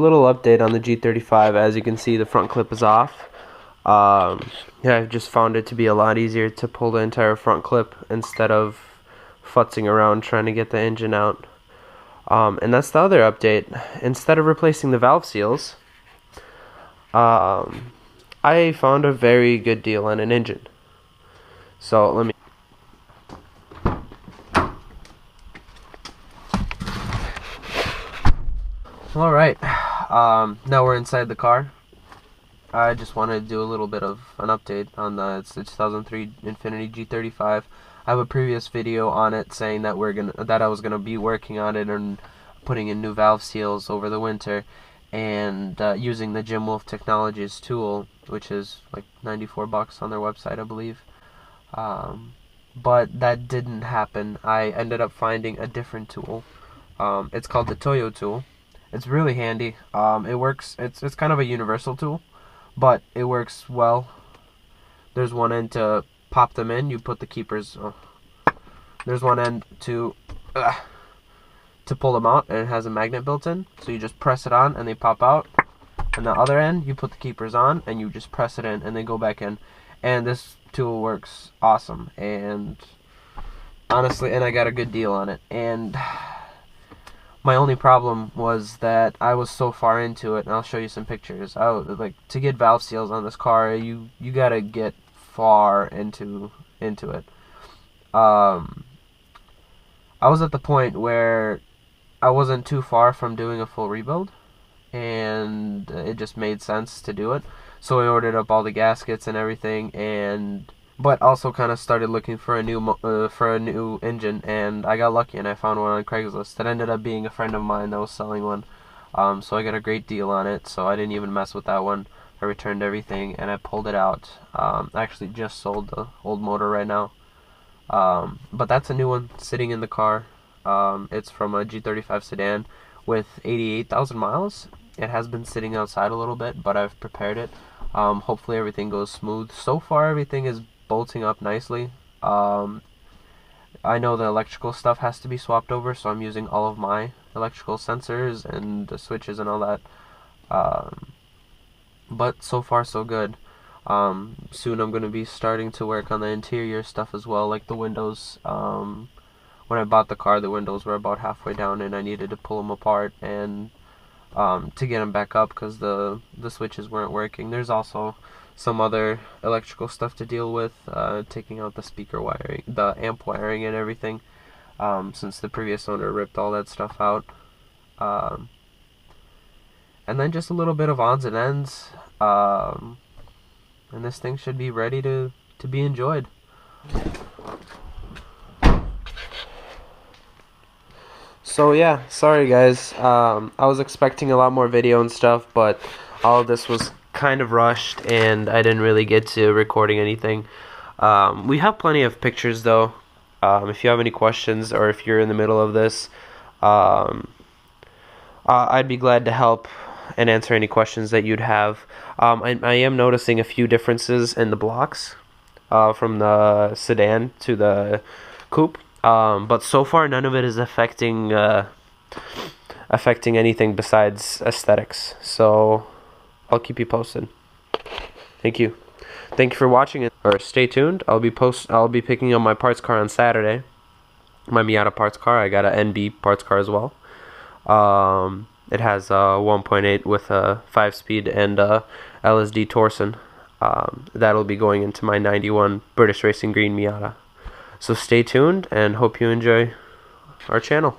A little update on the G35. As you can see, the front clip is off. Yeah, I've just found it to be a lot easier to pull the entire front clip instead of futzing around trying to get the engine out. And that's the other update. Instead of replacing the valve seals, I found a very good deal on an engine. So let me. All right. Now we're inside the car. I just wanted to do a little bit of an update on the 2003 Infiniti G35. I have a previous video on it saying that I was gonna be working on it and putting in new valve seals over the winter, and using the Jim Wolf Technologies tool, which is like $94 on their website, I believe. But that didn't happen. I ended up finding a different tool. It's called the Toyo tool. It's really handy. It works. It's kind of a universal tool, but it works well. There's one end to pop them in. You put the keepers. There's one end to pull them out, and it has a magnet built in. So you just press it on, and they pop out. And the other end, you put the keepers on, and you just press it in, and they go back in. And this tool works awesome. And honestly, and I got a good deal on it. And my only problem was that I was so far into it, and I'll show you some pictures. Like, to get valve seals on this car, you gotta get far into it. I was at the point where I wasn't too far from doing a full rebuild, and it just made sense to do it. So I ordered up all the gaskets and everything, but also kind of started looking for a new engine, and I got lucky and I found one on Craigslist that ended up being a friend of mine that was selling one. So I got a great deal on it, so I didn't even mess with that one. I returned everything and I pulled it out. I actually just sold the old motor right now. But that's a new one sitting in the car. It's from a G35 sedan with 88,000 miles. It has been sitting outside a little bit, but I've prepared it. Hopefully everything goes smooth. So far everything is bolting up nicely. I know the electrical stuff has to be swapped over, so I'm using all of my electrical sensors and the switches and all that. But so far so good. Soon I'm going to be starting to work on the interior stuff as well, like the windows. When I bought the car, the windows were about halfway down, and I needed to pull them apart and to get them back up because the switches weren't working. There's also some other electrical stuff to deal with, taking out the speaker wiring, the amp wiring and everything, since the previous owner ripped all that stuff out. And then just a little bit of odds and ends, and this thing should be ready to be enjoyed. So yeah, sorry guys. I was expecting a lot more video and stuff, but all of this was kind of rushed and I didn't really get to recording anything. We have plenty of pictures though. If you have any questions or if you're in the middle of this, I'd be glad to help and answer any questions that you'd have. I am noticing a few differences in the blocks from the sedan to the coupe. But so far none of it is affecting anything besides aesthetics. So I'll keep you posted. Thank you. Thank you for watching it. Or stay tuned. I'll be picking up my parts car on Saturday. My Miata parts car. I got a NB parts car as well. It has a 1.8 with a 5-speed and LSD Torsen. That'll be going into my 91 British Racing Green Miata. So stay tuned and hope you enjoy our channel.